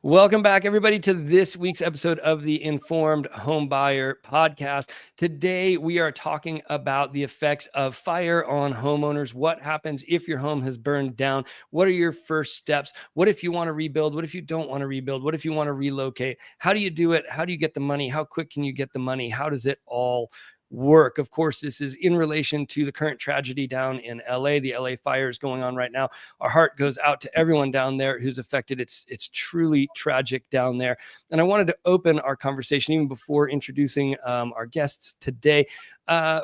Welcome back, everybody, to this week's episode of the Informed Homebuyer Podcast. Today, we are talking about the effects of fire on homeowners. What happens if your home has burned down? What are your first steps? What if you want to rebuild? What if you don't want to rebuild? What if you want to relocate? How do you do it? How do you get the money? How quick can you get the money? How does it all work? Of course, this is in relation to the current tragedy down in LA. The LA fire is going on right now. Our heart goes out to everyone down there who's affected. It's truly tragic down there. And I wanted to open our conversation even before introducing our guests today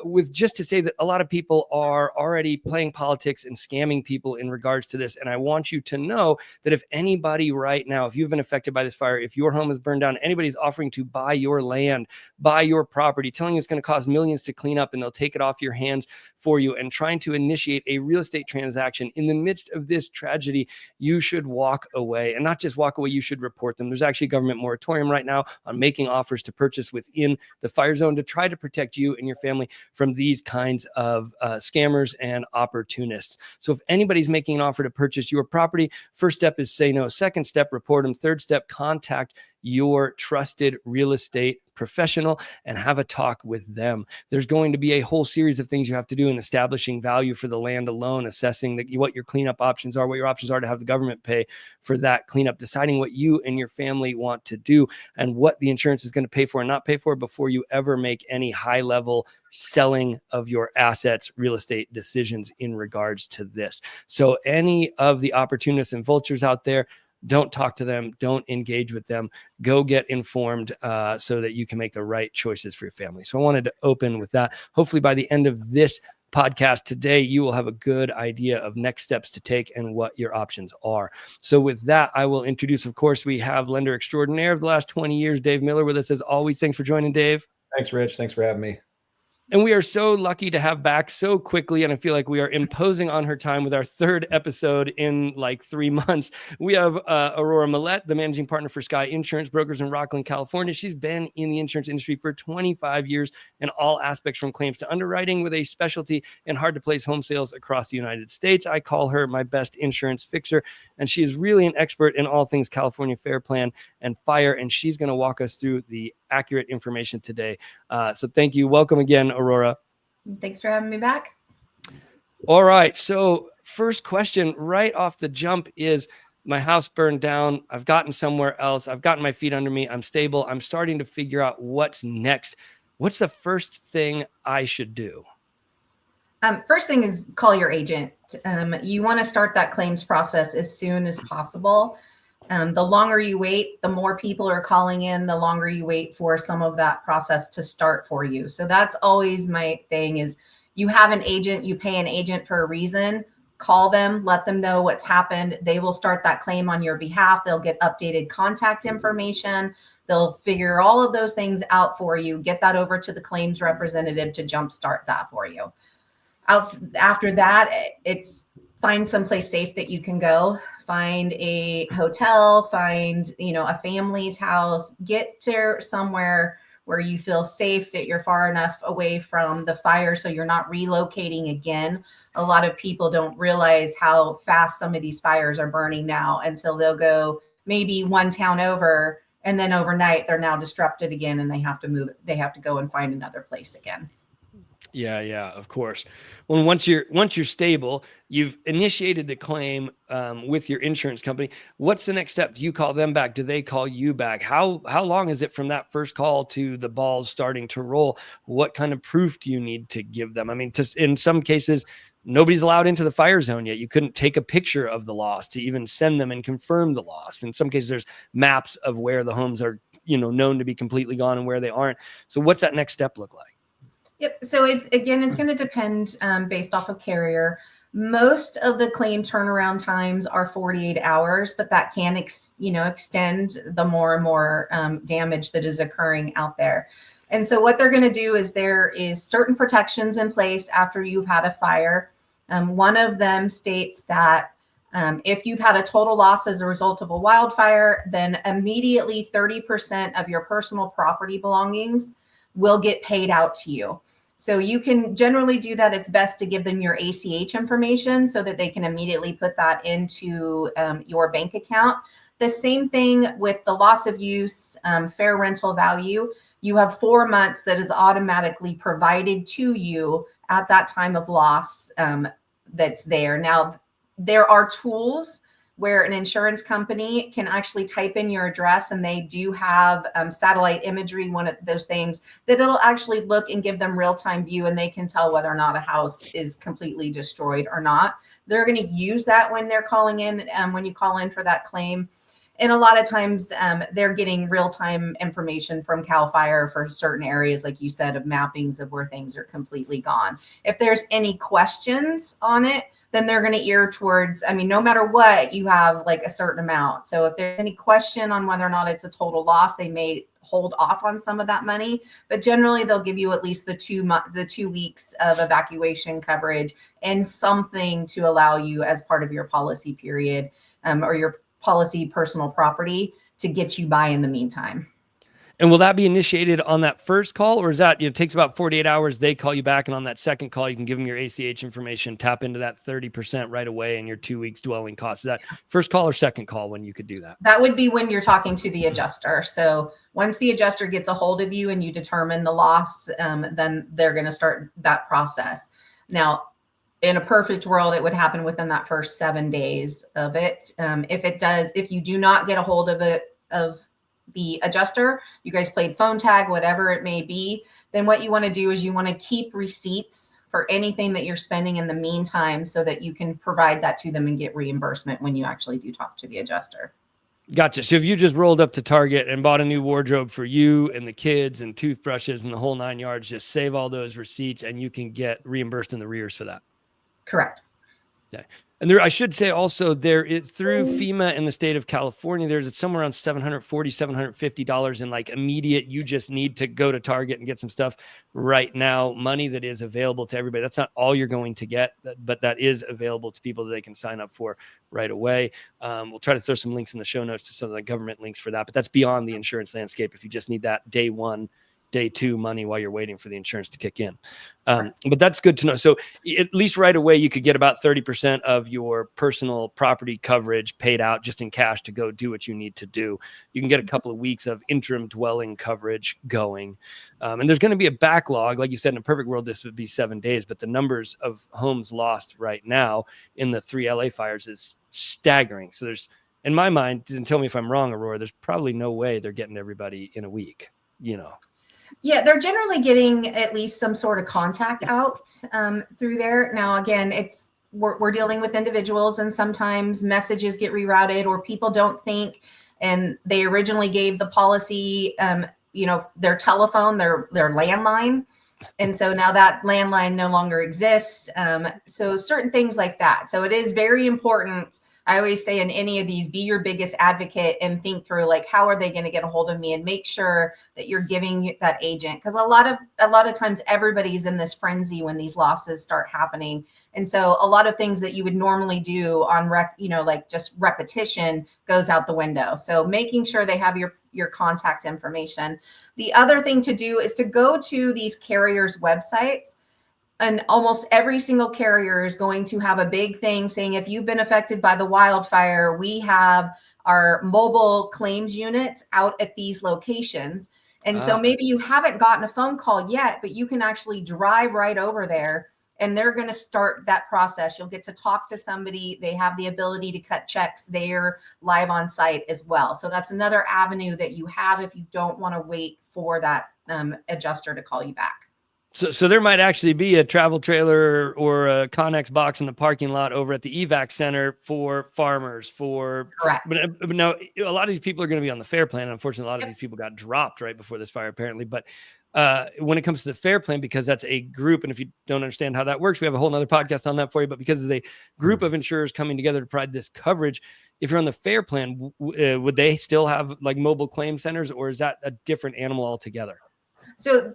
with just to say that a lot of people are already playing politics and scamming people in regards to this. And I want you to know that if anybody right now, if you've been affected by this fire, if your home is burned down, anybody's offering to buy your land, buy your property, telling you it's going to cost millions to clean up and they'll take it off your hands for you, and trying to initiate a real estate transaction in the midst of this tragedy, you should walk away. And not just walk away, you should report them. There's actually a government moratorium right now on making offers to purchase within the fire zone to try to protect you and your family from these kinds of scammers and opportunists. So if anybody's making an offer to purchase your property, first step is say no. Second step, report them. Third step, contact your trusted real estate professional and have a talk with them. There's going to be a whole series of things you have to do in establishing value for the land alone, assessing what your cleanup options are, what your options are to have the government pay for that cleanup, deciding what you and your family want to do, and what the insurance is going to pay for and not pay for before you ever make any high level selling of your assets, real estate decisions in regards to this. So any of the opportunists and vultures out there, don't talk to them. Don't engage with them. Go get informed so that you can make the right choices for your family. So I wanted to open with that. Hopefully by the end of this podcast today, you will have a good idea of next steps to take and what your options are. So with that, I will introduce, of course, we have lender extraordinaire of the last 20 years, Dave Miller, with us as always. Thanks for joining, Dave. Thanks, Rich. Thanks for having me. And we are so lucky to have back so quickly. And I feel like we are imposing on her time with our third episode in like 3 months. We have Aurora Mullet, the managing partner for Sky Insurance Brokers in Rockland, California. She's been in the insurance industry for 25 years in all aspects from claims to underwriting, with a specialty in hard to place home sales across the United States. I call her my best insurance fixer. And she is really an expert in all things California Fair Plan and fire. And she's going to walk us through the accurate information today. So thank you. Welcome again, Aurora. Thanks for having me back. All right. So first question right off the jump is, my house burned down. I've gotten somewhere else. I've gotten my feet under me. I'm stable. I'm starting to figure out what's next. What's the first thing I should do? First thing is call your agent. You want to start that claims process as soon as possible. The longer you wait, the more people are calling in, the longer you wait for some of that process to start for you. So that's always my thing is, you have an agent, you pay an agent for a reason, call them, let them know what's happened. They will start that claim on your behalf. They'll get updated contact information. They'll figure all of those things out for you, get that over to the claims representative to jumpstart that for you. After that, it's find someplace safe that you can go. Find a hotel, find, a family's house, get to somewhere where you feel safe, that you're far enough away from the fire so you're not relocating again. A lot of people don't realize how fast some of these fires are burning now. And so they'll go maybe one town over, and then overnight they're now disrupted again and they have to move. They have to go and find another place again. Yeah, of course. Well, once you're stable, you've initiated the claim with your insurance company. What's the next step? Do you call them back? Do they call you back? How long is it from that first call to the balls starting to roll? What kind of proof do you need to give them? I mean, in some cases, nobody's allowed into the fire zone yet. You couldn't take a picture of the loss to even send them and confirm the loss. In some cases, there's maps of where the homes are, known to be completely gone and where they aren't. So what's that next step look like? Yep. So it's going to depend based off of carrier. Most of the claim turnaround times are 48 hours, but that can, extend the more and more damage that is occurring out there. And so what they're going to do is, there is certain protections in place after you've had a fire. One of them states that if you've had a total loss as a result of a wildfire, then immediately 30% of your personal property belongings will get paid out to you. So you can generally do that. It's best to give them your ACH information so that they can immediately put that into your bank account. The same thing with the loss of use, fair rental value. You have 4 months that is automatically provided to you at that time of loss, that's there. Now, there are tools where an insurance company can actually type in your address, and they do have satellite imagery, one of those things that it'll actually look and give them real-time view, and they can tell whether or not a house is completely destroyed or not. They're going to use that when they're calling in, when you call in for that claim. And a lot of times they're getting real-time information from CAL FIRE for certain areas, like you said, of mappings of where things are completely gone. If there's any questions on it, then they're going to ear towards, I mean, no matter what, you have like a certain amount. So if there's any question on whether or not it's a total loss, they may hold off on some of that money, but generally they'll give you at least the 2 weeks of evacuation coverage and something to allow you as part of your policy period, or your policy personal property, to get you by in the meantime. And will that be initiated on that first call, or is that, it takes about 48 hours, they call you back, and on that second call, you can give them your ACH information, tap into that 30% right away and your 2 weeks dwelling costs? Is that first call or second call when you could do that? That would be when you're talking to the adjuster. So once the adjuster gets a hold of you and you determine the loss, then they're going to start that process. Now, in a perfect world, it would happen within that first 7 days of it. If you do not get a hold of the adjuster, you guys played phone tag, whatever it may be, then what you want to do is you want to keep receipts for anything that you're spending in the meantime, so that you can provide that to them and get reimbursement when you actually do talk to the adjuster. Gotcha. So if you just rolled up to Target and bought a new wardrobe for you and the kids and toothbrushes and the whole 9 yards, just save all those receipts and you can get reimbursed in the rears for that. Correct. Yeah. And there, I should say also, there is, through FEMA in the state of California, there's somewhere around $740, $750 in like immediate, you just need to go to Target and get some stuff right now, money that is available to everybody. That's not all you're going to get, but that is available to people that they can sign up for right away. We'll try to throw some links in the show notes to some of the government links for that, but that's beyond the insurance landscape if you just need that day 1, day 2 money while you're waiting for the insurance to kick in. But that's good to know. So at least right away, you could get about 30% of your personal property coverage paid out just in cash to go do what you need to do. You can get a couple of weeks of interim dwelling coverage going. And there's going to be a backlog. Like you said, in a perfect world, this would be 7 days, but the numbers of homes lost right now in the 3 LA fires is staggering. So there's, in my mind, and tell me if I'm wrong, Aurora, there's probably no way they're getting everybody in a week, you know? Yeah, they're generally getting at least some sort of contact out through there. Now, again, we're dealing with individuals, and sometimes messages get rerouted, or people don't think, and they originally gave the policy, their telephone, their landline. And so now that landline no longer exists. So certain things like that. So it is very important. I always say in any of these, be your biggest advocate and think through, like, how are they going to get a hold of me, and make sure that you're giving that agent. Because a lot of times everybody's in this frenzy when these losses start happening. And so a lot of things that you would normally do on like just repetition goes out the window. So making sure they have your contact information. The other thing to do is to go to these carriers' websites. And almost every single carrier is going to have a big thing saying, if you've been affected by the wildfire, we have our mobile claims units out at these locations. And so maybe you haven't gotten a phone call yet, but you can actually drive right over there, and they're going to start that process. You'll get to talk to somebody. They have the ability to cut checks there live on site as well. So that's another avenue that you have if you don't want to wait for that adjuster to call you back. So there might actually be a travel trailer or a Connex box in the parking lot over at the evac center for farmers. Correct. But now a lot of these people are going to be on the FAIR plan. Unfortunately, a lot of these people got dropped right before this fire, apparently. But when it comes to the FAIR plan, because that's a group, and if you don't understand how that works, we have a whole nother podcast on that for you. But because it's a group of insurers coming together to provide this coverage, if you're on the FAIR plan, would they still have like mobile claim centers, or is that a different animal altogether? So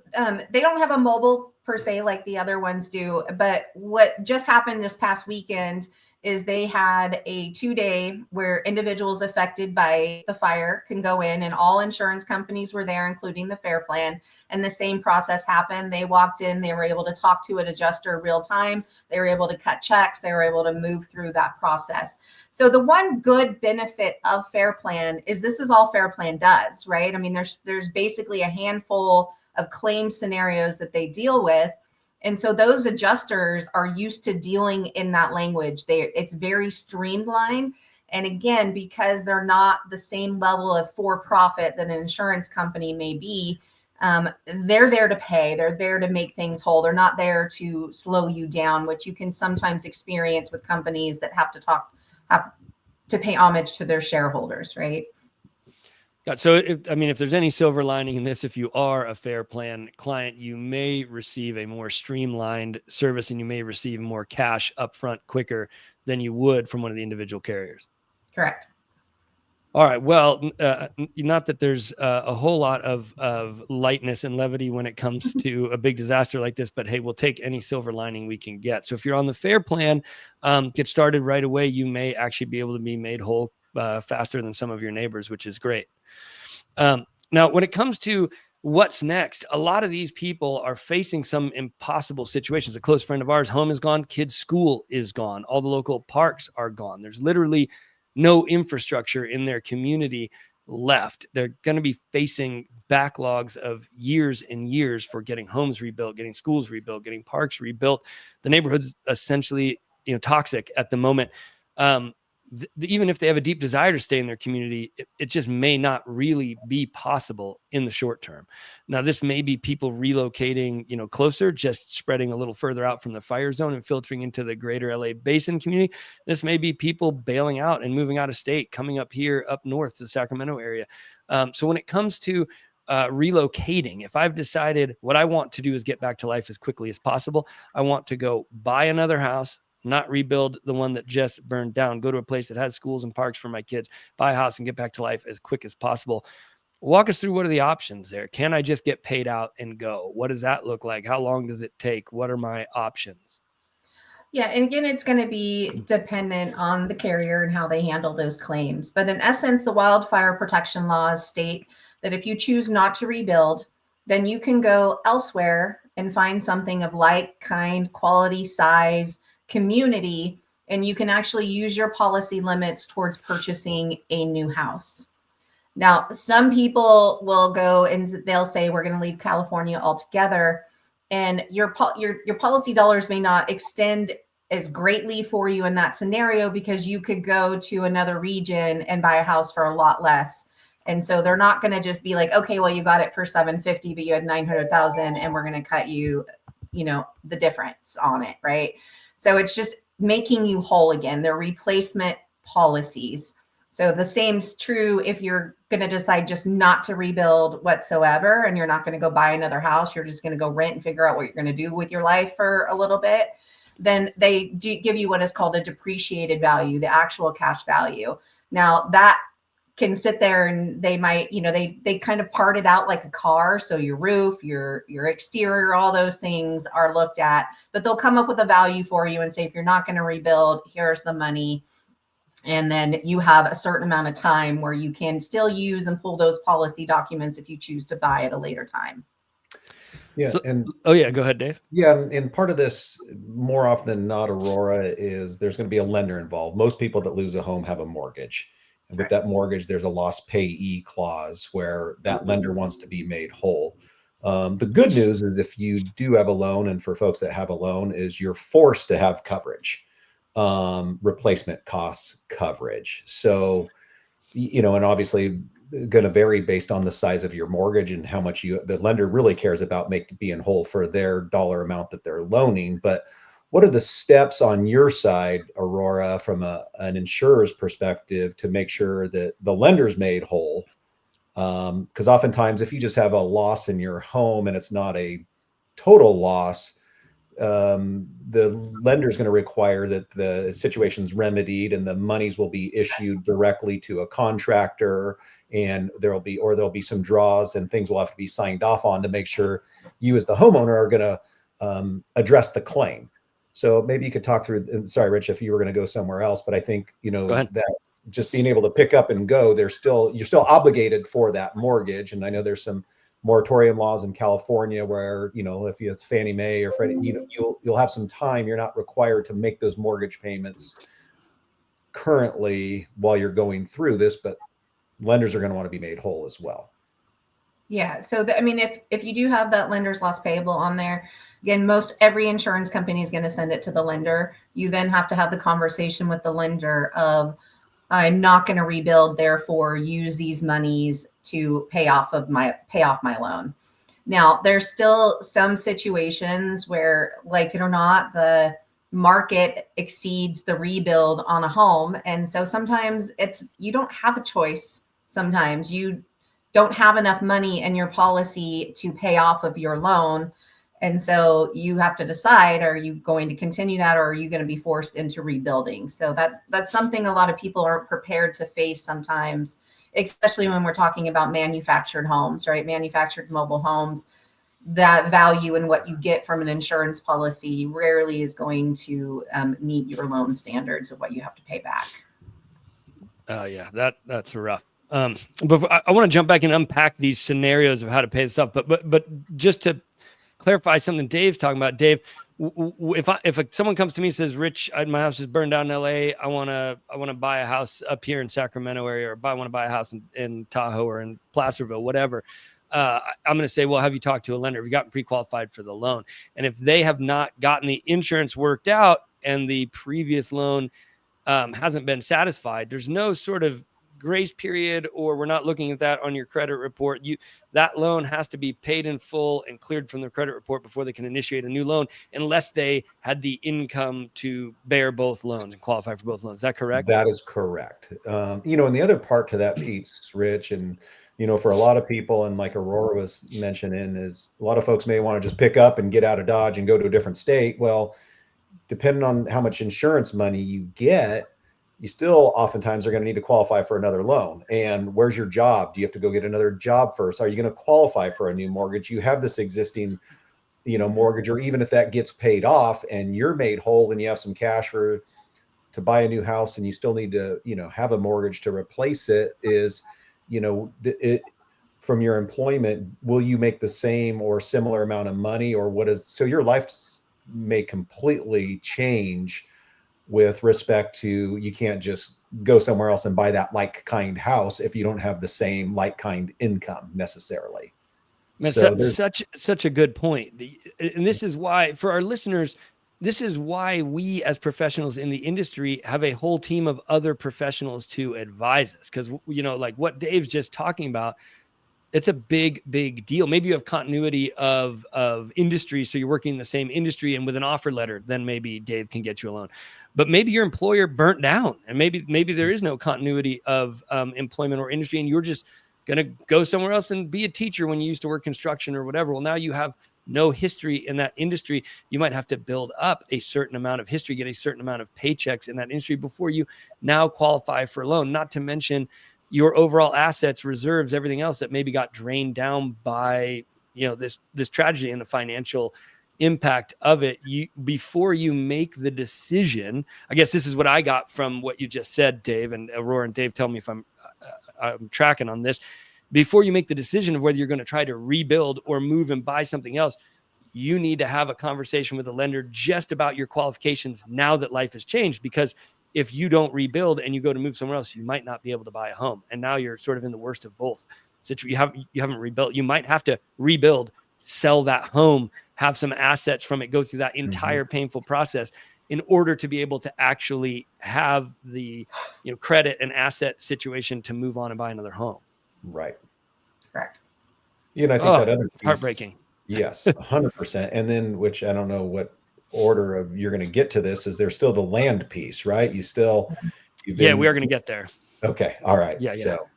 they don't have a mobile per se like the other ones do, but what just happened this past weekend is they had a 2-day where individuals affected by the fire can go in, and all insurance companies were there, including the Fair Plan. And the same process happened. They walked in, they were able to talk to an adjuster real time. They were able to cut checks. They were able to move through that process. So the one good benefit of Fair Plan is this is all Fair Plan does, right? I mean, there's basically a handful of claim scenarios that they deal with. And so those adjusters are used to dealing in that language. It's very streamlined. And again, because they're not the same level of for-profit that an insurance company may be, they're there to pay. They're there to make things whole. They're not there to slow you down, which you can sometimes experience with companies that have to pay homage to their shareholders, right? So, if there's any silver lining in this, if you are a Fair Plan client, you may receive a more streamlined service, and you may receive more cash upfront quicker than you would from one of the individual carriers. Correct. All right. Well, not that there's a whole lot of lightness and levity when it comes to a big disaster like this, but hey, we'll take any silver lining we can get. So if you're on the Fair Plan, get started right away. You may actually be able to be made whole faster than some of your neighbors, which is great. Now, when it comes to what's next, a lot of these people are facing some impossible situations. A close friend of ours, home is gone, kids' school is gone, all the local parks are gone. There's literally no infrastructure in their community left. They're going to be facing backlogs of years and years for getting homes rebuilt, getting schools rebuilt, getting parks rebuilt. The neighborhood's essentially, toxic at the moment. Even if they have a deep desire to stay in their community, it just may not really be possible in the short term. Now, this may be people relocating, closer, just spreading a little further out from the fire zone and filtering into the greater LA basin community. This may be people bailing out and moving out of state, coming up here, up north to the Sacramento area. So when it comes to relocating, if I've decided what I want to do is get back to life as quickly as possible, I want to go buy another house, not rebuild the one that just burned down, go to a place that has schools and parks for my kids, buy a house and get back to life as quick as possible. Walk us through what are the options there. Can I just get paid out and go? What does that look like? How long does it take? What are my options? Yeah. And again, it's going to be dependent on the carrier and how they handle those claims. But in essence, the wildfire protection laws state that if you choose not to rebuild, then you can go elsewhere and find something of like kind, quality, size, community, and you can actually use your policy limits towards purchasing a new house. Now, some people will go and they'll say, we're going to leave California altogether. And your policy dollars may not extend as greatly for you in that scenario, because you could go to another region and buy a house for a lot less. And so they're not going to just be like, okay, well, you got it for $750, but you had $900,000 and we're going to cut you, the difference on it. Right. So it's just making you whole again. They're replacement policies. So the same's true if you're going to decide just not to rebuild whatsoever, and you're not going to go buy another house. You're just going to go rent and figure out what you're going to do with your life for a little bit. Then they do give you what is called a depreciated value, the actual cash value. Now that can sit there and they might, they kind of part it out like a car. So your roof, your exterior, all those things are looked at, but they'll come up with a value for you and say, if you're not going to rebuild, here's the money. And then you have a certain amount of time where you can still use and pull those policy documents if you choose to buy at a later time. Yeah. Go ahead, Dave. Yeah. And part of this, more often than not, Aurora, is there's going to be a lender involved. Most people that lose a home have a mortgage. And with that mortgage, there's a lost payee clause where that lender wants to be made whole. The good news is if you do have a loan, and for folks that have a loan, is you're forced to have coverage, replacement costs coverage. So, and obviously going to vary based on the size of your mortgage and how much the lender really cares about being whole for their dollar amount that they're loaning. But what are the steps on your side, Aurora, from an insurer's perspective to make sure that the lender's made whole? Because oftentimes if you just have a loss in your home and it's not a total loss, the lender is going to require that the situation's remedied and the monies will be issued directly to a contractor, and there'll be some draws and things will have to be signed off on to make sure you as the homeowner are going to address the claim. So maybe you could talk through, and sorry, Rich, if you were going to go somewhere else, but I think, Go ahead. that just being able to pick up and go, you're still obligated for that mortgage. And I know there's some moratorium laws in California where, if it's Fannie Mae or Freddie, you'll have some time. You're not required to make those mortgage payments currently while you're going through this, but lenders are going to want to be made whole as well. Yeah. So, if you do have that lender's loss payable on there, again, most every insurance company is going to send it to the lender. You then have to have the conversation with the lender of, I'm not going to rebuild, therefore use these monies to pay off my loan. Now, there's still some situations where, like it or not, the market exceeds the rebuild on a home. And so sometimes you don't have a choice. Sometimes you don't have enough money in your policy to pay off of your loan. And so you have to decide, are you going to continue that, or are you going to be forced into rebuilding? So that's something a lot of people aren't prepared to face sometimes, especially when we're talking about manufactured homes, right? Manufactured mobile homes, that value and what you get from an insurance policy rarely is going to meet your loan standards of what you have to pay back. Yeah, that's rough. But I want to jump back and unpack these scenarios of how to pay this off. But just to clarify something Dave's talking about, Dave, if someone comes to me and says, Rich, my house is burned down in LA, I want to buy a house up here in Sacramento area, or I want to buy a house in Tahoe or in Placerville, whatever. I'm going to say, well, have you talked to a lender? Have you gotten pre-qualified for the loan? And if they have not gotten the insurance worked out and the previous loan hasn't been satisfied, there's no sort of grace period, or we're not looking at that on your credit report. That loan has to be paid in full and cleared from the credit report before they can initiate a new loan, unless they had the income to bear both loans and qualify for both loans. Is that correct? That is correct. And the other part to that piece, Rich, and for a lot of people, and like Aurora was mentioning, is a lot of folks may want to just pick up and get out of Dodge and go to a different state. Well, depending on how much insurance money you get, you still oftentimes are going to need to qualify for another loan. And where's your job? Do you have to go get another job first? Are you going to qualify for a new mortgage? You have this existing, mortgage, or even if that gets paid off and you're made whole and you have some cash to buy a new house, and you still need to, have a mortgage to replace it, from your employment, will you make the same or similar amount of money, or so your life may completely change with respect to, you can't just go somewhere else and buy that like kind house if you don't have the same like kind income necessarily. That's such a good point. And this is why, for our listeners, this is why we as professionals in the industry have a whole team of other professionals to advise us. Because, like what Dave's just talking about, it's a big, big deal. Maybe you have continuity of industry, so you're working in the same industry, and with an offer letter, then maybe Dave can get you a loan. But maybe your employer burnt down, and maybe there is no continuity of employment or industry, and you're just going to go somewhere else and be a teacher when you used to work construction or whatever. Well, now you have no history in that industry. You might have to build up a certain amount of history, get a certain amount of paychecks in that industry before you now qualify for a loan, not to mention your overall assets, reserves, everything else that maybe got drained down by, this tragedy and the financial impact of it. Before you make the decision, I guess this is what I got from what you just said, Dave, and Aurora and Dave, tell me if I'm tracking on this. Before you make the decision of whether you're going to try to rebuild or move and buy something else, you need to have a conversation with the lender just about your qualifications now that life has changed. Because if you don't rebuild and you go to move somewhere else, you might not be able to buy a home. And now you're sort of in the worst of both. So you haven't rebuilt. You might have to rebuild, sell that home, have some assets from it, go through that entire painful process in order to be able to actually have the credit and asset situation to move on and buy another home. Right. Correct. I think that other piece, heartbreaking. Yes, 100%. And then, which I don't know what order of you're going to get to this, is there's still the land piece, right? We are going to get there. Okay. All right. Yeah. So,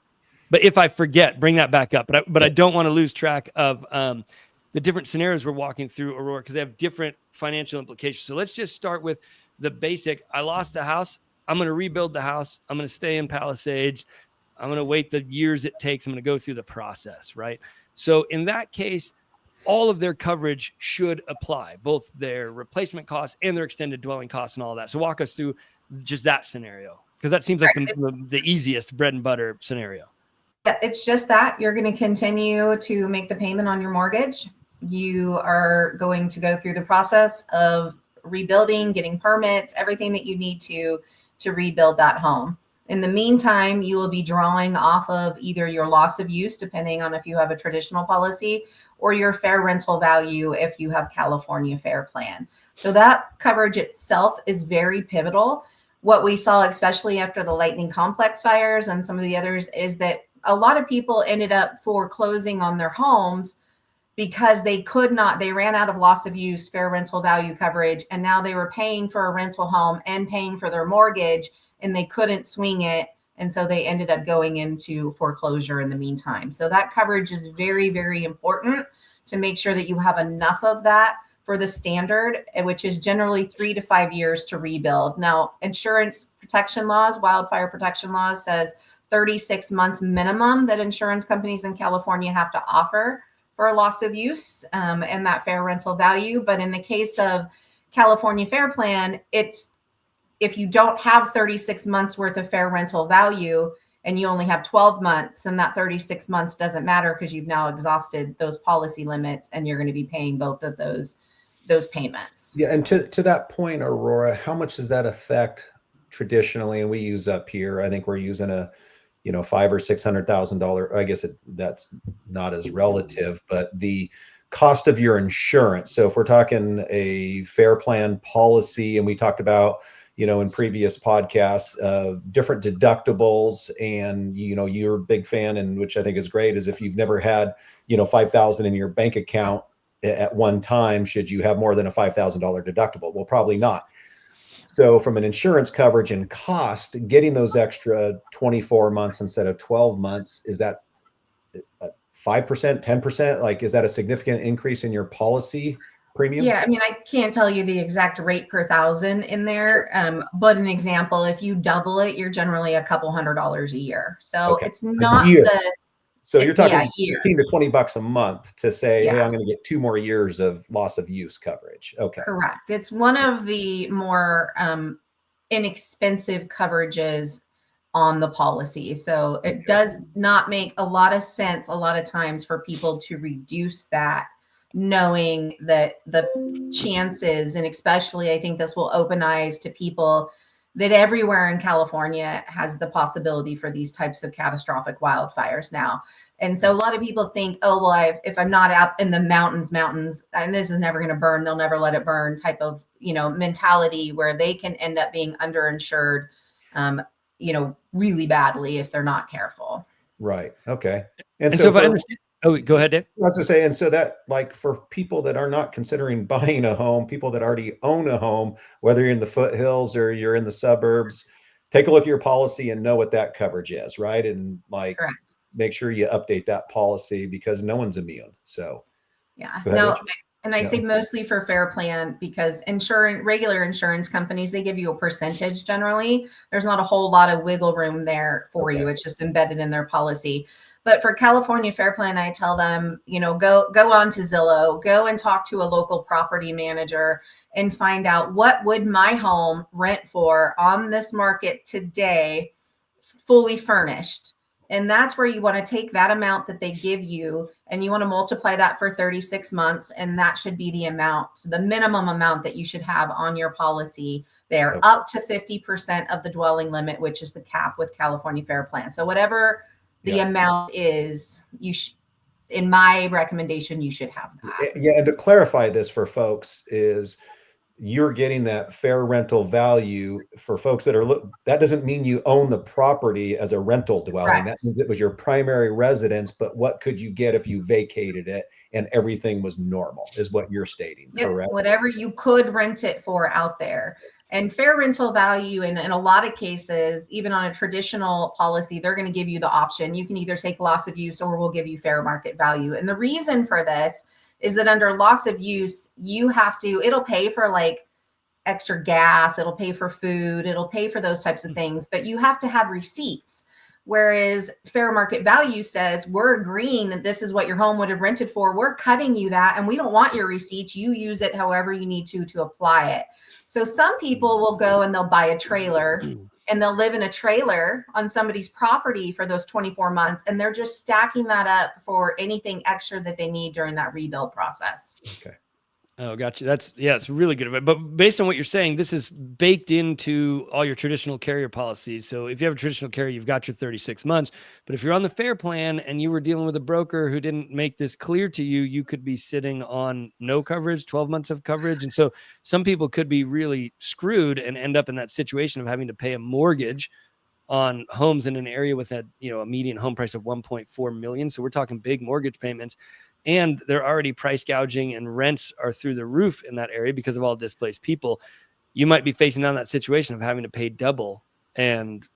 but if I forget, bring that back up. But I don't want to lose track of the different scenarios we're walking through, Aurora, because they have different financial implications. So let's just start with the basic. I lost the house. I'm going to rebuild the house. I'm going to stay in Palisades. I'm going to wait the years it takes. I'm going to go through the process, right? So in that case, all of their coverage should apply, both their replacement costs and their extended dwelling costs and all that. So walk us through just that scenario, because that seems like the easiest bread and butter scenario. Yeah, it's just that you're going to continue to make the payment on your mortgage. You are going to go through the process of rebuilding, getting permits, everything that you need to rebuild that home. In the meantime, you will be drawing off of either your loss of use, depending on if you have a traditional policy, or your fair rental value if you have California Fair Plan. So that coverage itself is very pivotal. What we saw, especially after the Lightning Complex fires and some of the others, is that a lot of people ended up foreclosing on their homes because they ran out of loss of use, fair rental value coverage, and now they were paying for a rental home and paying for their mortgage, and they couldn't swing it. And so they ended up going into foreclosure in the meantime. So that coverage is very, very important to make sure that you have enough of that for the standard, which is generally 3 to 5 years to rebuild. Now, insurance protection laws, wildfire protection laws says 36 months minimum that insurance companies in California have to offer for a loss of use and that fair rental value. But in the case of California Fair Plan, it's if you don't have 36 months worth of fair rental value and you only have 12 months, then that 36 months doesn't matter because you've now exhausted those policy limits and you're going to be paying both of those payments. Yeah. And to that point, Aurora, how much does that affect traditionally? And we use up here, I think we're using a, $500,000 or $600,000. I guess that's not as relative, but the cost of your insurance. So if we're talking a fair plan policy, and we talked about, in previous podcasts, different deductibles, and, you're a big fan, and which I think is great, is if you've never had, $5,000 in your bank account at one time, should you have more than a $5,000 deductible? Well, probably not. So from an insurance coverage and cost, getting those extra 24 months instead of 12 months, is that 5%, 10%? Like, is that a significant increase in your policy premium? Yeah, I mean, I can't tell you the exact rate per thousand in there, but an example, if you double it, you're generally a couple $100 a year. So it's not So you're talking 15 to $20 a month to say, hey, I'm going to get 2 more years of loss of use coverage. Okay. Correct. It's one of the more inexpensive coverages on the policy. So it does not make a lot of sense a lot of times for people to reduce that, knowing that the chances, and especially I think this will open eyes to people, that everywhere in California has the possibility for these types of catastrophic wildfires now. And so a lot of people think, oh, well, if I'm not up in the mountains, and this is never going to burn, they'll never let it burn type of, mentality, where they can end up being underinsured, really badly if they're not careful. Right. Okay. And so if I understand, go ahead, Dave. I was going to say, and so that, like, for people that are not considering buying a home, people that already own a home, whether you're in the foothills or you're in the suburbs, take a look at your policy and know what that coverage is, right? And Correct. Make sure you update that policy, because no one's immune. So and I say mostly for fair plan, because regular insurance companies, they give you a percentage generally. There's not a whole lot of wiggle room there for you. It's just embedded in their policy. But for California Fair Plan, I tell them, go on to Zillow, go and talk to a local property manager and find out, what would my home rent for on this market today, fully furnished. And that's where you want to take that amount that they give you, and you want to multiply that for 36 months. And that should be the amount, the minimum amount that you should have on your policy there, up to 50% of the dwelling limit, which is the cap with California Fair Plan. So whatever the amount is, in my recommendation, you should have that. Yeah. And to clarify this for folks, is you're getting that fair rental value for folks that that doesn't mean you own the property as a rental dwelling. Correct. That means it was your primary residence, but what could you get if you vacated it and everything was normal, is what you're stating. Yep. Correct? Whatever you could rent it for out there. And fair rental value, in a lot of cases, even on a traditional policy, they're going to give you the option. You can either take loss of use, or we'll give you fair market value. And the reason for this is that under loss of use, it'll pay for like extra gas, it'll pay for food, it'll pay for those types of things, but you have to have receipts. Whereas fair market value says we're agreeing that this is what your home would have rented for. We're cutting you that, and we don't want your receipts. You use it however you need to apply it. So some people will go and they'll buy a trailer and they'll live in a trailer on somebody's property for those 24 months. And they're just stacking that up for anything extra that they need during that rebuild process. Okay. Oh, gotcha. It's really good. But based on what you're saying, this is baked into all your traditional carrier policies. So if you have a traditional carrier, you've got your 36 months. But if you're on the fair plan and you were dealing with a broker who didn't make this clear to you, you could be sitting on no coverage, 12 months of coverage. And so some people could be really screwed and end up in that situation of having to pay a mortgage on homes in an area with a median home price of 1.4 million. So we're talking big mortgage payments. And they're already price gouging and rents are through the roof in that area because of all displaced people. You might be facing down that situation of having to pay double and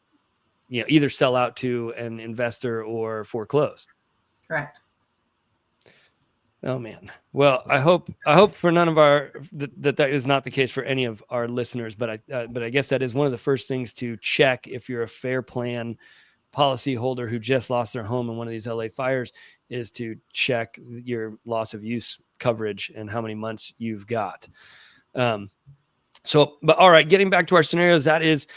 either sell out to an investor or foreclose. Correct. Oh man. Well, I hope for none of our that is not the case for any of our listeners, but I guess that is one of the first things to check if you're a fair plan policyholder who just lost their home in one of these LA fires, is to check your loss of use coverage and how many months you've got. But all right, getting back to our scenarios, that's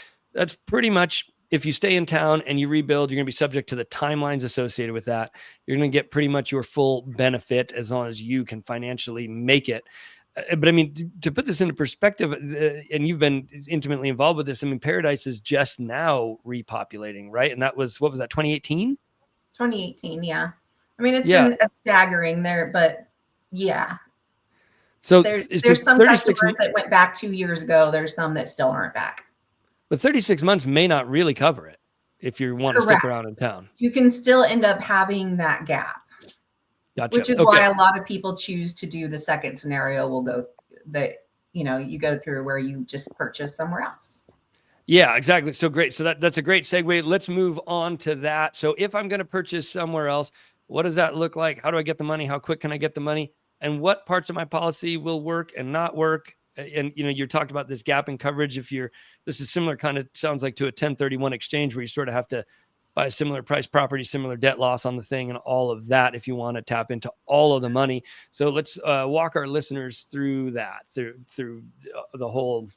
pretty much, if you stay in town and you rebuild, you're going to be subject to the timelines associated with that. You're going to get pretty much your full benefit as long as you can financially make it. But I mean, to put this into perspective, and you've been intimately involved with this, I mean, Paradise is just now repopulating, right? And that was, what was that, 2018? 2018, yeah. I mean, it's been a staggering there, but yeah. So there's some customers that went back 2 years ago. There's some that still aren't back. But 36 months may not really cover it if you want to stick around in town. You can still end up having that gap. Gotcha. Which is why a lot of people choose to do the second scenario. Will go that, you go through where you just purchase somewhere else. Yeah, exactly. So great. So that's a great segue. Let's move on to that. So if I'm going to purchase somewhere else, what does that look like? How do I get the money? How quick can I get the money? And what parts of my policy will work and not work? And, you talked about this gap in coverage. This is similar, kind of sounds like to a 1031 exchange where you sort of have to buy a similar price property, similar debt loss on the thing, and all of that if you want to tap into all of the money. So let's walk our listeners through that, through the whole,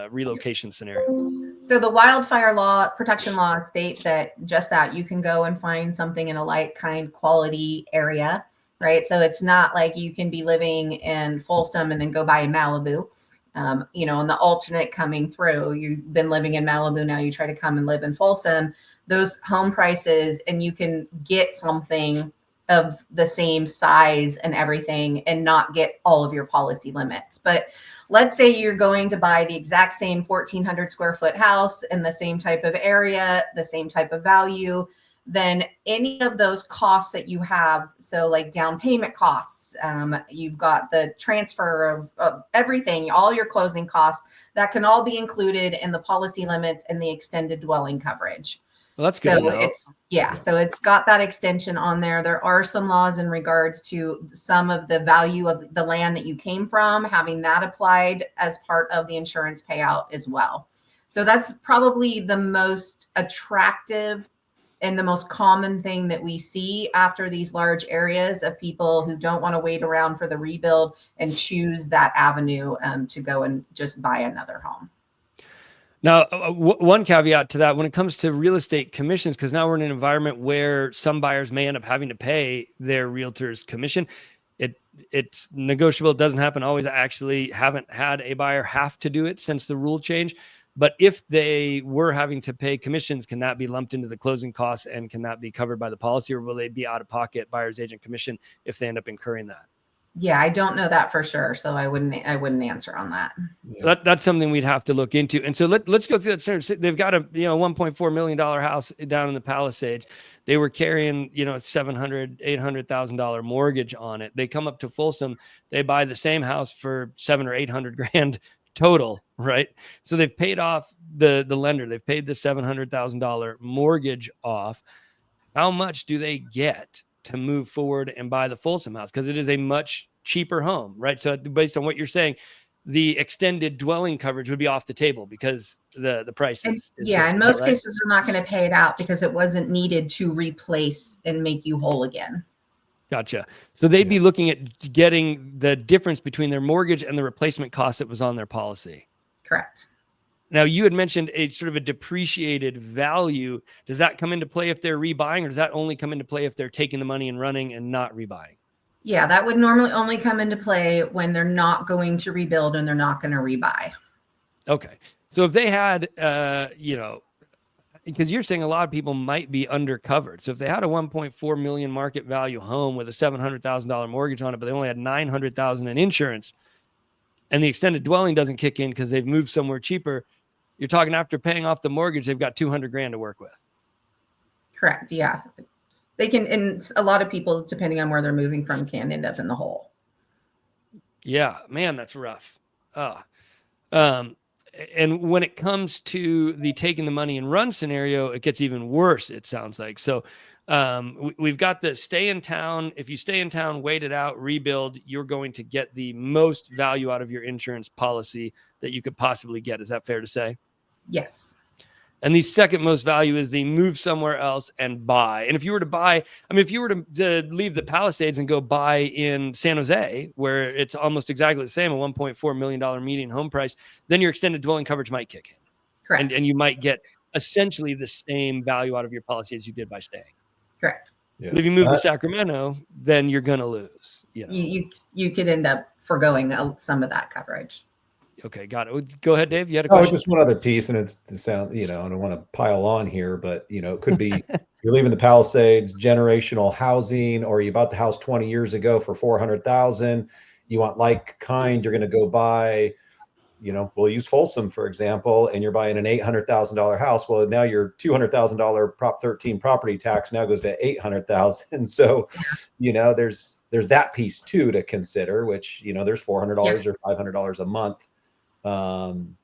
relocation scenario. So the wildfire protection law state that you can go and find something in a like kind quality area, right? So it's not like you can be living in Folsom and then go buy in Malibu. And the alternate coming through, you've been living in Malibu, now you try to come and live in Folsom, those home prices, and you can get something of the same size and everything and not get all of your policy limits. But let's say you're going to buy the exact same 1,400 square foot house in the same type of area, the same type of value, then any of those costs that you have, so like down payment costs, you've got the transfer of everything, all your closing costs, that can all be included in the policy limits and the extended dwelling coverage. Well, that's good. So so it's got that extension on there. There are some laws in regards to some of the value of the land that you came from, having that applied as part of the insurance payout as well. So that's probably the most attractive and the most common thing that we see after these large areas of people who don't want to wait around for the rebuild and choose that avenue to go and just buy another home. Now, one caveat to that, when it comes to real estate commissions, because now we're in an environment where some buyers may end up having to pay their realtor's commission. It's negotiable. It doesn't happen always. I actually haven't had a buyer have to do it since the rule change. But if they were having to pay commissions, can that be lumped into the closing costs and can that be covered by the policy, or will they be out of pocket buyer's agent commission if they end up incurring that? Yeah, I don't know that for sure, so I wouldn't answer on that. So that's something we'd have to look into. And so let's go through that. They've got a $1.4 million house down in the Palisades. They were carrying $700,000, $800,000 mortgage on it. They come up to Folsom. They buy the same house for $700,000 or $800,000 total, right? So they've paid off the lender. They've paid the $700,000 mortgage off. How much do they get to move forward and buy the Folsom house? Because it is a much cheaper home, right? So based on what you're saying, the extended dwelling coverage would be off the table because the prices. In Is most that right? cases, they're not going to pay it out because it wasn't needed to replace and make you whole again. Gotcha. So they'd be looking at getting the difference between their mortgage and the replacement cost that was on their policy. Correct. Now, you had mentioned a sort of a depreciated value. Does that come into play if they're rebuying, or does that only come into play if they're taking the money and running and not rebuying? Yeah, that would normally only come into play when they're not going to rebuild and they're not going to rebuy. Okay. So if they had, because you're saying a lot of people might be undercovered. So if they had a 1.4 million market value home with a $700,000 mortgage on it, but they only had 900,000 in insurance, and the extended dwelling doesn't kick in because they've moved somewhere cheaper, you're talking after paying off the mortgage, they've got 200 grand to work with. Correct. Yeah. They can, and a lot of people, depending on where they're moving from, can end up in the hole. Yeah, man, that's rough. And when it comes to the taking the money and run scenario, it gets even worse, it sounds like. So we've got the stay in town. If you stay in town, wait it out, rebuild, you're going to get the most value out of your insurance policy that you could possibly get. Is that fair to say? Yes. And the second most value is the move somewhere else and buy. And if you were to buy, if you were to leave the Palisades and go buy in San Jose, where it's almost exactly the same, a $1.4 million median home price, then your extended dwelling coverage might kick in. Correct. And you might get essentially the same value out of your policy as you did by staying. Correct. Yeah. But if you move to Sacramento, then you're going to lose. You could end up forgoing some of that coverage. Okay, got it. Go ahead, Dave. You had a question? Oh, just one other piece, and it's the sound, I don't want to pile on here, but it could be you're leaving the Palisades, generational housing, or you bought the house 20 years ago for 400,000. You want like kind, you're going to go buy, we'll use Folsom, for example, and you're buying an $800,000 house. Well, now your $200,000 Prop 13 property tax now goes to $800,000. So, there's that piece too to consider, which, there's $400 or $500 a month. When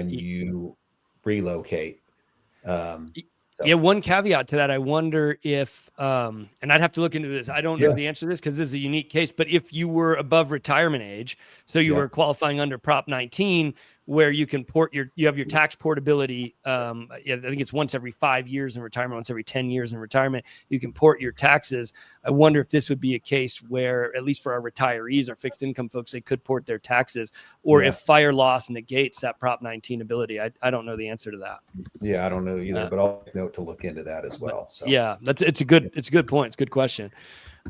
you relocate. One caveat to that, I wonder if, and I'd have to look into this. I don't know the answer to this because this is a unique case, but if you were above retirement age, so you were qualifying under Prop 19, where you can you have your tax portability. I think it's once every 5 years in retirement, once every 10 years in retirement, you can port your taxes. I wonder if this would be a case where, at least for our retirees, our fixed income folks, they could port their taxes, or if fire loss negates that Prop 19 ability. I don't know the answer to that. Yeah, I don't know either, but I'll note to look into that as well. So yeah, it's a good point. It's a good question.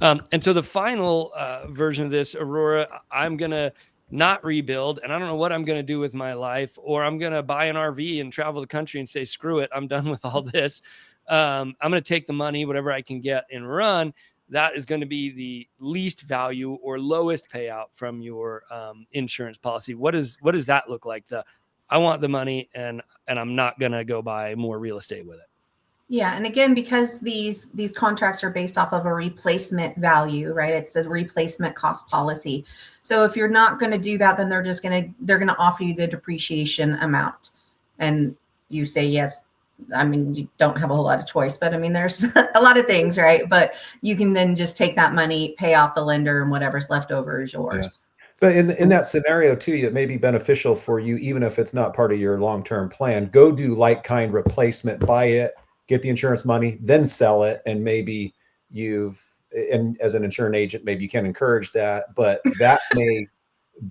And so the final version of this, Aurora, I'm gonna not rebuild, and I don't know what I'm going to do with my life, or I'm going to buy an RV and travel the country and say, screw it, I'm done with all this. I'm going to take the money, whatever I can get, and run. That is going to be the least value or lowest payout from your insurance policy. What does that look like? I want the money, and I'm not going to go buy more real estate with it. Yeah. And again, because these contracts are based off of a replacement value, right? It's a replacement cost policy. So if you're not going to do that, then they're going to offer you the depreciation amount. And you say, yes, you don't have a whole lot of choice, but there's a lot of things, right? But you can then just take that money, pay off the lender, and whatever's left over is yours. Yeah. But in that scenario too, it may be beneficial for you, even if it's not part of your long-term plan. Go do like kind replacement, buy it, get the insurance money, then sell it. And maybe and as an insurance agent, maybe you can encourage that, but that may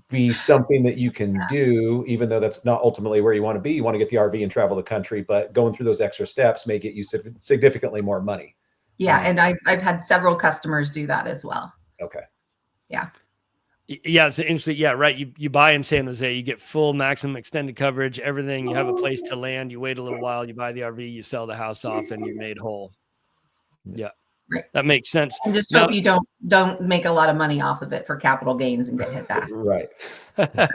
be something that you can do, even though that's not ultimately where you want to be. You want to get the RV and travel the country, but going through those extra steps may get you significantly more money. Yeah. And I've had several customers do that as well. Okay. Yeah. Yeah, it's interesting. Yeah, right. You buy in San Jose, you get full maximum extended coverage, everything. You have a place to land. You wait a little while. You buy the RV. You sell the house off, and you're made whole. Yeah, right. That makes sense. And just hope you don't make a lot of money off of it for capital gains and get hit that. Right.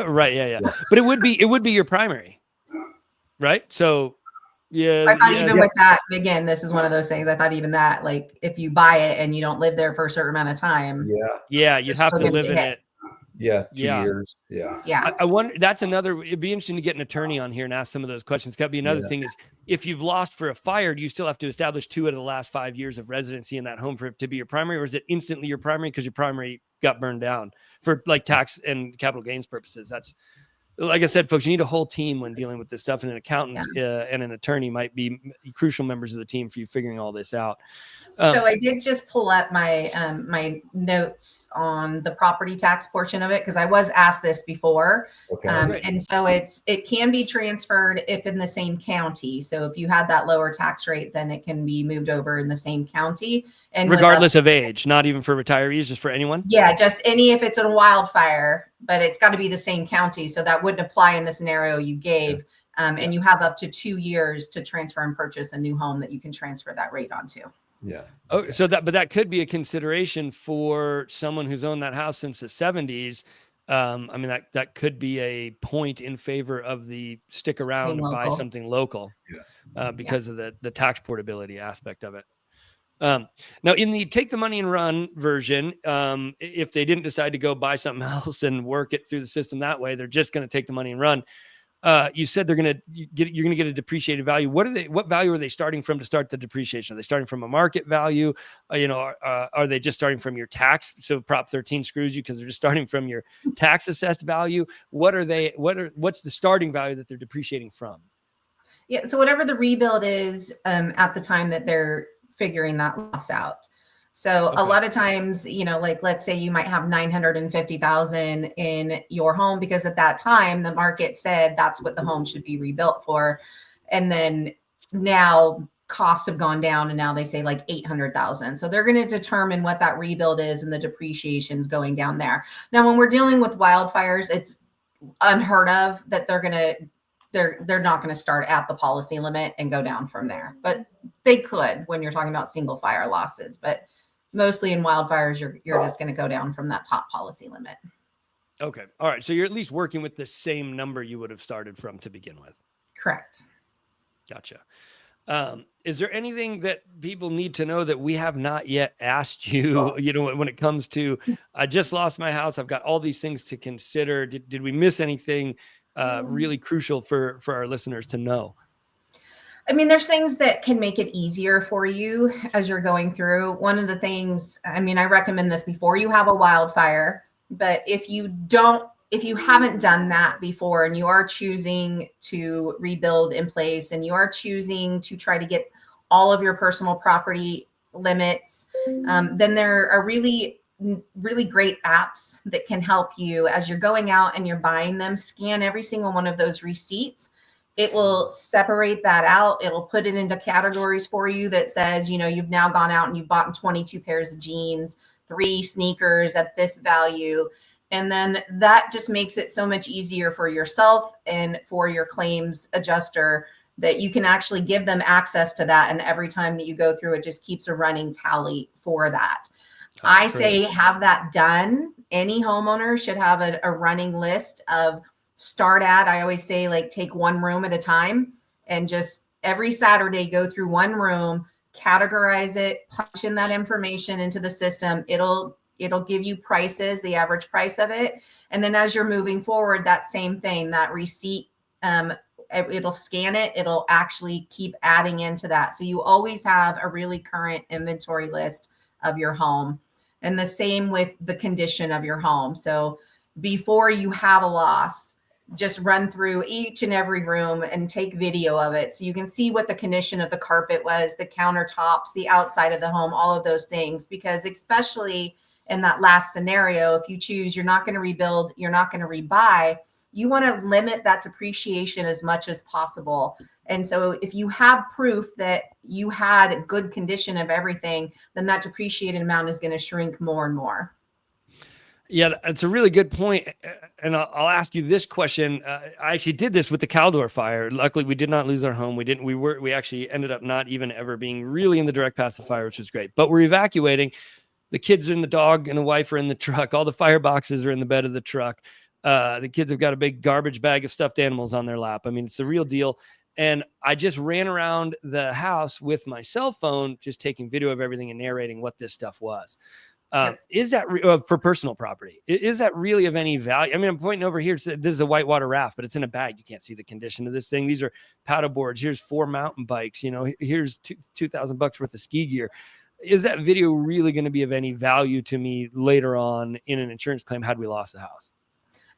Right. Yeah. But it would be your primary, right? So. Yeah, I thought even with that, again, this is one of those things. I thought even that, like, if you buy it and you don't live there for a certain amount of time. Yeah, you'd have to live in it. Yeah, 2 years. Yeah. I wonder, that's another, it'd be interesting to get an attorney on here and ask some of those questions. Got to be another thing is, if you've lost for a fire, do you still have to establish 2 out of the last 5 years of residency in that home for it to be your primary, or is it instantly your primary because your primary got burned down for like tax and capital gains purposes? like I said, folks, you need a whole team when dealing with this stuff, and an accountant Yeah. and an attorney might be crucial members of the team for you figuring all this out. So I did just pull up my my notes on the property tax portion of it, because I was asked this before. Okay. And so it can be transferred if in the same county. So if you had that lower tax rate, then it can be moved over in the same county. And regardless of age, not even for retirees, just for anyone? Yeah, just any, if it's a wildfire, but it's got to be the same county. So that wouldn't apply in the scenario you gave. And you have up to 2 years to transfer and purchase a new home that you can transfer that rate onto. Yeah. Oh, so that could be a consideration for someone who's owned that house since the 70s. I mean, that could be a point in favor of the stick around and buy something local, because of the tax portability aspect of it. Now, in the take the money and run version, if they didn't decide to go buy something else and work it through the system that way, they're just going to take the money and run. You said you're going to get a depreciated value. What value are they starting from to start the depreciation? Are they starting from a market value? Are they just starting from your tax? So Prop 13 screws you because they're just starting from your tax assessed value. What's the starting value that they're depreciating from? Yeah. So whatever the rebuild is, at the time that they're figuring that loss out. So a lot of times, like let's say you might have 950,000 in your home, because at that time the market said that's what the home should be rebuilt for. And then now costs have gone down and now they say like 800,000. So they're going to determine what that rebuild is and the depreciation's going down there. Now, when we're dealing with wildfires, it's unheard of that they're not going to start at the policy limit and go down from there, but they could when you're talking about single fire losses. But mostly in wildfires, you're just going to go down from that top policy limit. Okay. All right. So you're at least working with the same number you would have started from to begin with. Correct. Gotcha. Is there anything that people need to know that we have not yet asked you, when it comes to, I just lost my house, I've got all these things to consider. Did we miss anything really crucial for our listeners to know? I mean, there's things that can make it easier for you as you're going through. One of the things, I recommend this before you have a wildfire, but if you haven't done that before and you are choosing to rebuild in place and you are choosing to try to get all of your personal property limits, then there are really great apps that can help you as you're going out and you're buying them. Scan every single one of those receipts. It will separate that out. It'll put it into categories for you that says, you've now gone out and you've bought 22 pairs of jeans, 3 sneakers at this value. And then that just makes it so much easier for yourself and for your claims adjuster that you can actually give them access to that. And every time that you go through, it just keeps a running tally for that. I say have that done. Any homeowner should have a running list of start at, I always say, like, take one room at a time and just every Saturday go through one room, categorize it, punch in that information into the system. It'll give you prices, the average price of it. And then as you're moving forward, that same thing, that receipt, it'll scan it. It'll actually keep adding into that. So you always have a really current inventory list of your home. And the same with the condition of your home. So before you have a loss, just run through each and every room and take video of it. So you can see what the condition of the carpet was, the countertops, the outside of the home, all of those things. Because especially in that last scenario, if you choose, you're not going to rebuild, you're not going to rebuy, you want to limit that depreciation as much as possible. And so if you have proof that you had good condition of everything, then that depreciated amount is going to shrink more and more. Yeah, that's a really good point. And I'll ask you this question. I actually did this with the Caldor fire. Luckily, we did not lose our home. We actually ended up not even ever being really in the direct path of fire, which was great. But we're evacuating. The kids and the dog and the wife are in the truck. All the fire boxes are in the bed of the truck. The kids have got a big garbage bag of stuffed animals on their lap. I mean, it's the real deal. And I just ran around the house with my cell phone, just taking video of everything and narrating what this stuff was. Is that for personal property? Is that really of any value? I mean, I'm pointing over here. This is a whitewater raft, but it's in a bag. You can't see the condition of this thing. These are paddle boards. Here's 4 mountain bikes. Here's $2,000 worth of ski gear. Is that video really going to be of any value to me later on in an insurance claim had we lost the house?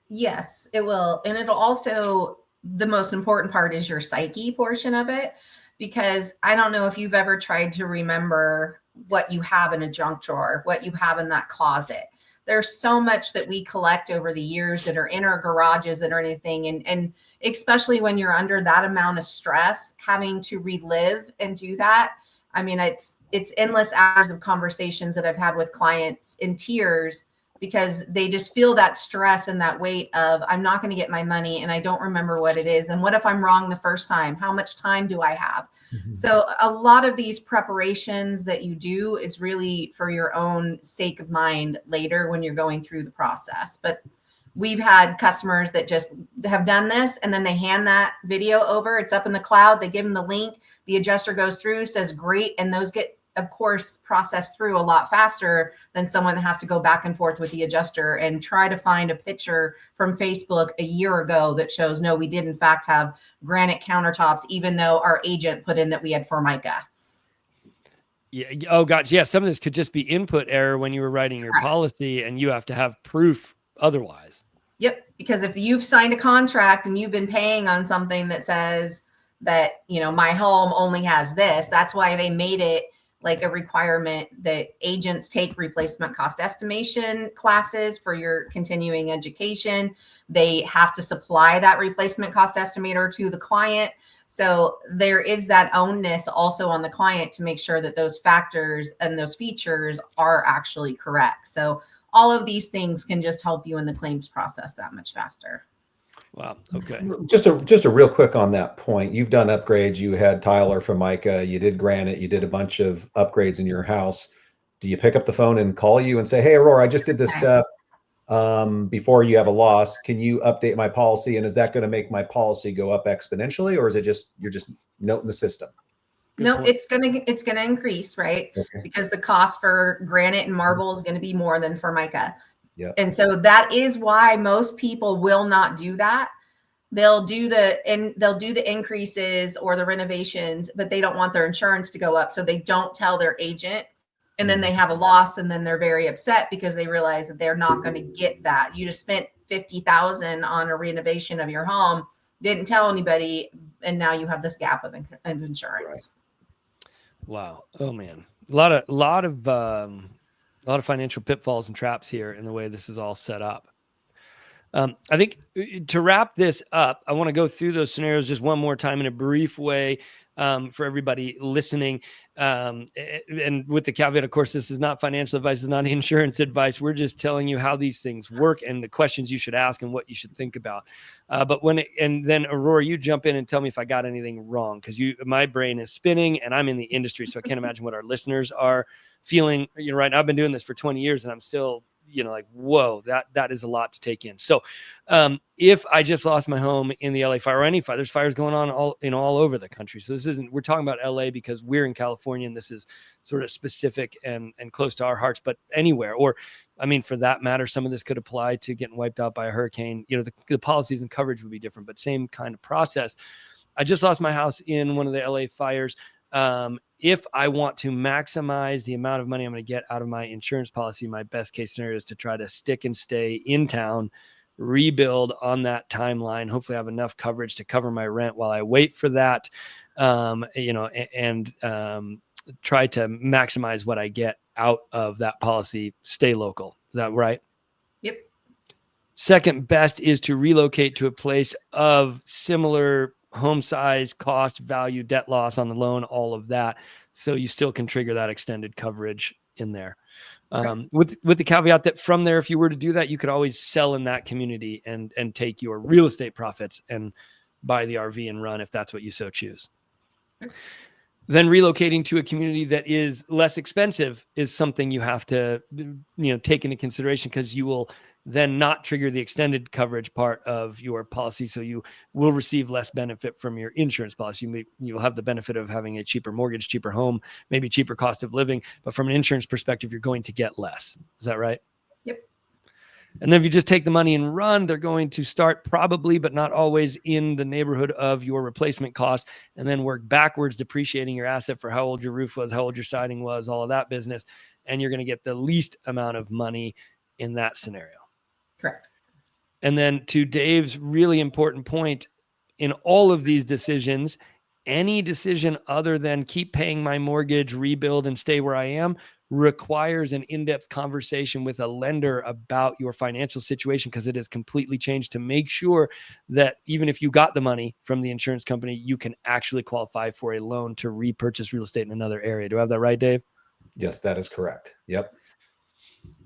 Yes, it will. And it'll also, the most important part is your psyche portion of it, because I don't know if you've ever tried to remember what you have in a junk drawer, what you have in that closet. There's so much that we collect over the years that are in our garages that or anything. And especially when you're under that amount of stress, having to relive and do that. I mean, it's endless hours of conversations that I've had with clients in tears, because they just feel that stress and that weight of, I'm not going to get my money and I don't remember what it is. And what if I'm wrong the first time? How much time do I have? Mhm. So a lot of these preparations that you do is really for your own sake of mind later when you're going through the process. But we've had customers that just have done this and then they hand that video over. It's up in the cloud. They give them the link. The adjuster goes through, says great. And those get, of course, processed through a lot faster than someone that has to go back and forth with the adjuster and try to find a picture from Facebook a year ago that shows, no, we did in fact have granite countertops, even though our agent put in that we had Formica. Yeah. Oh, gotcha. Yeah. Some of this could just be input error when you were writing your Correct. policy, and you have to have proof otherwise. Yep. Because if you've signed a contract and you've been paying on something that says that, you know, my home only has this, that's why they made it like a requirement that agents take replacement cost estimation classes for your continuing education. They have to supply that replacement cost estimator to the client. So there is that onus also on the client to make sure that those factors and those features are actually correct. So all of these things can just help you in the claims process that much faster. Wow. Okay. Just a real quick on that point. You've done upgrades. You had Tyler from Micah. You did granite. You did a bunch of upgrades in your house. Do you pick up the phone and call you and say, "Hey, Aurora, I just did this stuff. Before you have a loss, can you update my policy? And is that going to make my policy go up exponentially, or is it just you're just noting the system?" Good No, point. it's gonna increase, right? Okay. Because the cost for granite and marble is going to be more than Formica. Yeah. And so that is why most people will not do that. They'll do the increases or the renovations, but they don't want their insurance to go up. So they don't tell their agent. And then they have a loss, and then they're very upset because they realize that they're not going to get that. You just spent $50,000 on a renovation of your home, didn't tell anybody, and now you have this gap of insurance. Wow. Oh man. A lot of financial pitfalls and traps here in the way this is all set up. I think to wrap this up, I want to go through those scenarios just one more time in a brief way for everybody listening. And with the caveat, of course, this is not financial advice, it's not insurance advice. We're just telling you how these things work and the questions you should ask and what you should think about. And then Aurora, you jump in and tell me if I got anything wrong, because my brain is spinning and I'm in the industry, so I can't imagine what our listeners are feeling. Right now, I've been doing this for 20 years and I'm still like, whoa, that is a lot to take in. So if I just lost my home in the LA fire, or any fire, there's fires going on all over the country. So we're talking about LA because we're in California and this is sort of specific and close to our hearts, but anywhere, or I mean, for that matter, some of this could apply to getting wiped out by a hurricane. The policies and coverage would be different, but same kind of process. I just lost my house in one of the LA fires. If I want to maximize the amount of money I'm going to get out of my insurance policy, my best case scenario is to try to stick and stay in town, rebuild on that timeline. Hopefully I have enough coverage to cover my rent while I wait for that, and try to maximize what I get out of that policy, stay local. Is that right? Yep. Second best is to relocate to a place of similar home size, cost, value, debt loss on the loan, all of that. So you still can trigger that extended coverage in there. With the caveat that from there, if you were to do that, you could always sell in that community and take your real estate profits and buy the RV and run if that's what you so choose. Then relocating to a community that is less expensive is something you have to take into consideration, because you will then not trigger the extended coverage part of your policy. So you will receive less benefit from your insurance policy. You'll have the benefit of having a cheaper mortgage, cheaper home, maybe cheaper cost of living, but from an insurance perspective, you're going to get less. Is that right? Yep. And then if you just take the money and run, they're going to start probably, but not always, in the neighborhood of your replacement cost, and then work backwards, depreciating your asset for how old your roof was, how old your siding was, all of that business. And you're going to get the least amount of money in that scenario. Correct. And then to Dave's really important point, in all of these decisions, any decision other than keep paying my mortgage, rebuild, and stay where I am requires an in-depth conversation with a lender about your financial situation, because it has completely changed, to make sure that even if you got the money from the insurance company, you can actually qualify for a loan to repurchase real estate in another area. Do I have that right, Dave? Yes, that is correct. Yep.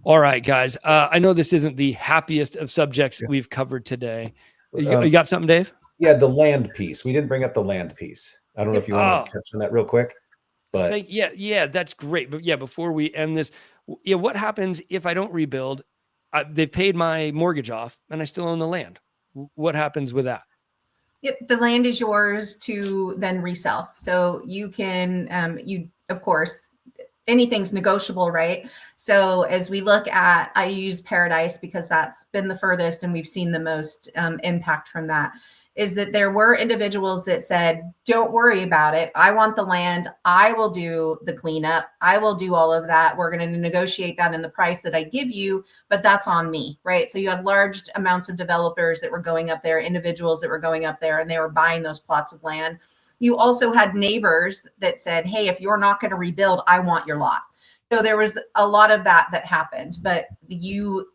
All right, guys. I know this isn't the happiest of subjects we've covered today. You got something, Dave? Yeah, the land piece. We didn't bring up the land piece. I don't know if you want to touch on that real quick, but yeah, that's great. But yeah, before we end this, what happens if I don't rebuild? They paid my mortgage off and I still own the land. What happens with that? Yep, the land is yours to then resell. So you can, of course, anything's negotiable, right? So as we look at, I use Paradise because that's been the furthest and we've seen the most impact from that, is that there were individuals that said, don't worry about it. I want the land. I will do the cleanup. I will do all of that. We're going to negotiate that in the price that I give you, but that's on me, right? So you had large amounts of developers that were going up there, individuals that were going up there, and they were buying those plots of land. You also had neighbors that said, hey, if you're not going to rebuild, I want your lot. So there was a lot of that happened, but you're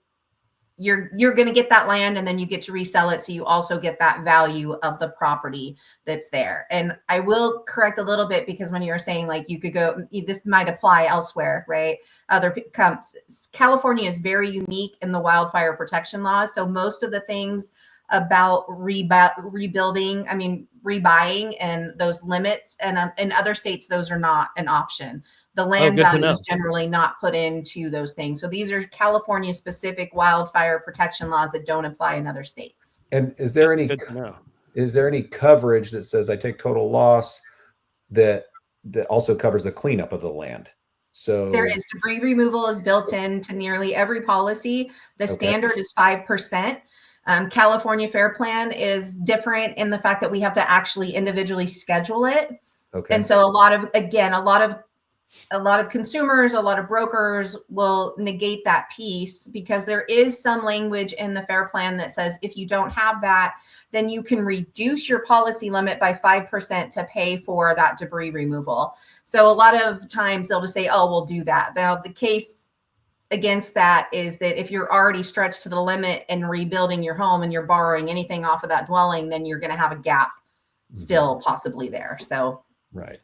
going to get that land and then you get to resell it. So you also get that value of the property that's there. And I will correct a little bit, because when you're saying like you could go, this might apply elsewhere, right? California is very unique in the wildfire protection laws. So most of the things about rebuilding, rebuying and those limits, and in other states, those are not an option. The land value is generally not put into those things. So these are California specific wildfire protection laws that don't apply in other states. And is there any coverage that says I take total loss that also covers the cleanup of the land? So there is. Debris removal is built into nearly every policy. The standard is 5%. California Fair Plan is different in the fact that we have to actually individually schedule it. Okay. And so a lot of consumers, a lot of brokers will negate that piece, because there is some language in the Fair Plan that says if you don't have that, then you can reduce your policy limit by 5% to pay for that debris removal. So a lot of times they'll just say, oh, we'll do that. Now, the case against that is that if you're already stretched to the limit and rebuilding your home and you're borrowing anything off of that dwelling, then you're going to have a gap still possibly there. So, right.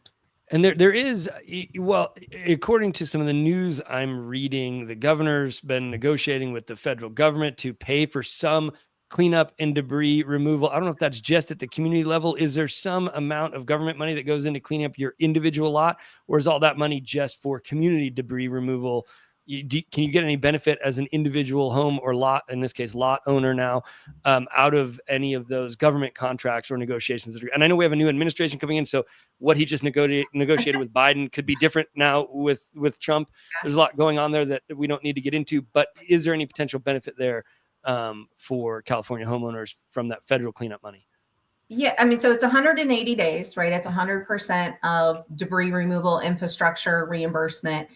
And there is, well, according to some of the news I'm reading, the governor's been negotiating with the federal government to pay for some cleanup and debris removal. I don't know if that's just at the community level. Is there some amount of government money that goes into cleaning up your individual lot, or is all that money just for community debris removal? Can you get any benefit as an individual home or lot, in this case, lot owner now, out of any of those government contracts or negotiations? And I know we have a new administration coming in, so what he just negotiated with Biden could be different now with Trump. There's a lot going on there that we don't need to get into, but is there any potential benefit there for California homeowners from that federal cleanup money? Yeah, so it's 180 days, right? It's 100% of debris removal infrastructure reimbursement.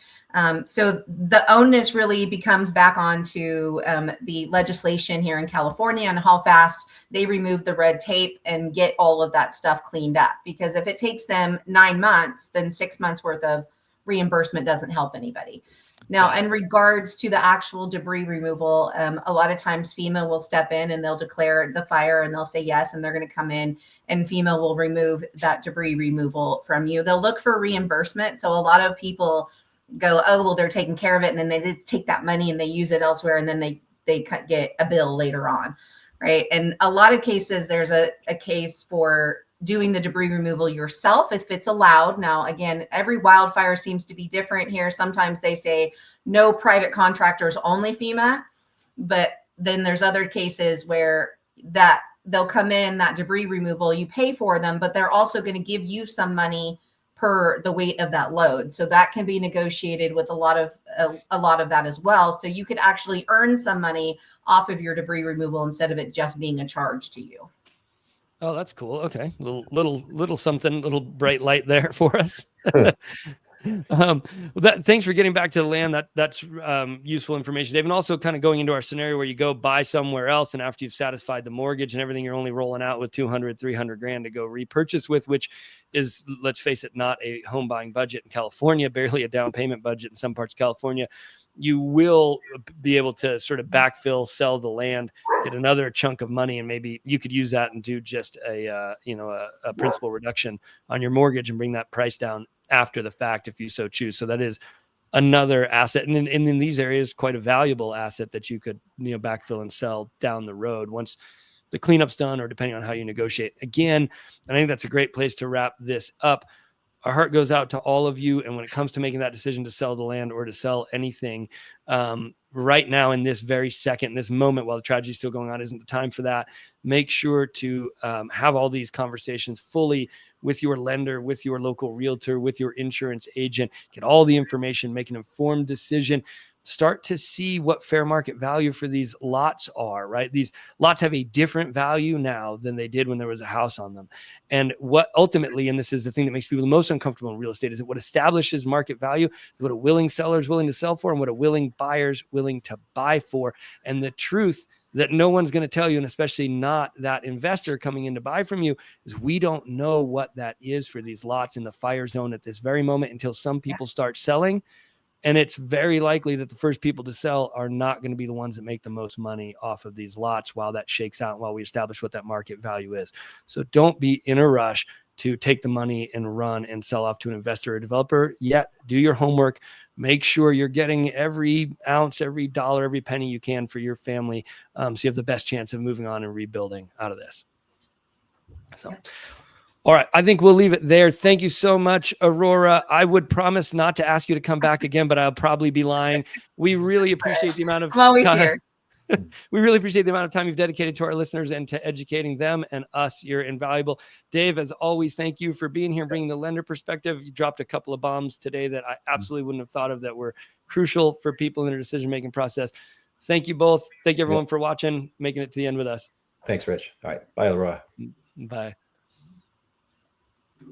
So the onus really becomes back onto the legislation here in California and how fast they remove the red tape and get all of that stuff cleaned up. Because if it takes them 9 months, then 6 months worth of reimbursement doesn't help anybody. Now, in regards to the actual debris removal, a lot of times FEMA will step in and they'll declare the fire and they'll say yes, and they're going to come in and FEMA will remove that debris removal from you. They'll look for reimbursement. So a lot of people go, oh, well, they're taking care of it. And then they just take that money and they use it elsewhere. And then they get a bill later on, right? And a lot of cases, there's a case for doing the debris removal yourself if it's allowed. Now, again, every wildfire seems to be different here. Sometimes they say no private contractors, only FEMA. But then there's other cases where that they'll come in, that debris removal, you pay for them, but they're also going to give you some money per the weight of that load. So that can be negotiated with a lot of that as well. So you could actually earn some money off of your debris removal instead of it just being a charge to you. Oh, that's cool. Okay. Little something, little bright light there for us. Thanks for getting back to the land. That's useful information, Dave. And also kind of going into our scenario where you go buy somewhere else, and after you've satisfied the mortgage and everything, you're only rolling out with 200, 300 grand to go repurchase with, which is, let's face it, not a home buying budget in California, barely a down payment budget in some parts of California. You will be able to sort of backfill, sell the land, get another chunk of money, and maybe you could use that and do just a principal reduction on your mortgage and bring that price down after the fact if you so choose. So that is another asset, and in these areas, quite a valuable asset that you could backfill and sell down the road once the cleanup's done, or depending on how you negotiate. Again, I think that's a great place to wrap this up. Our heart goes out to all of you. And when it comes to making that decision to sell the land or to sell anything, right now, in this very second, this moment, while the tragedy is still going on, isn't the time for that. Make sure to have all these conversations fully with your lender, with your local realtor, with your insurance agent. Get all the information, make an informed decision. Start to see what fair market value for these lots are, right? These lots have a different value now than they did when there was a house on them. And what ultimately, and this is the thing that makes people the most uncomfortable in real estate, is that what establishes market value is what a willing seller is willing to sell for and what a willing buyer is willing to buy for. And the truth that no one's going to tell you, and especially not that investor coming in to buy from you, is we don't know what that is for these lots in the fire zone at this very moment until some people start selling. And it's very likely that the first people to sell are not going to be the ones that make the most money off of these lots while that shakes out, while we establish what that market value is. So don't be in a rush to take the money and run and sell off to an investor or developer yet. Do your homework. Make sure you're getting every ounce, every dollar, every penny you can for your family, so you have the best chance of moving on and rebuilding out of this. So. All right. I think we'll leave it there. Thank you so much, Aurora. I would promise not to ask you to come back again, but I'll probably be lying. We really appreciate the amount of I'm always time. here. We really appreciate the amount of time you've dedicated to our listeners and to educating them and us. You're invaluable. Dave, as always, thank you for being here, bringing the lender perspective. You dropped a couple of bombs today that I absolutely wouldn't have thought of that were crucial for people in their decision-making process. Thank you both. Thank you, everyone, for watching, making it to the end with us. Thanks, Rich. All right. Bye, Aurora. Bye.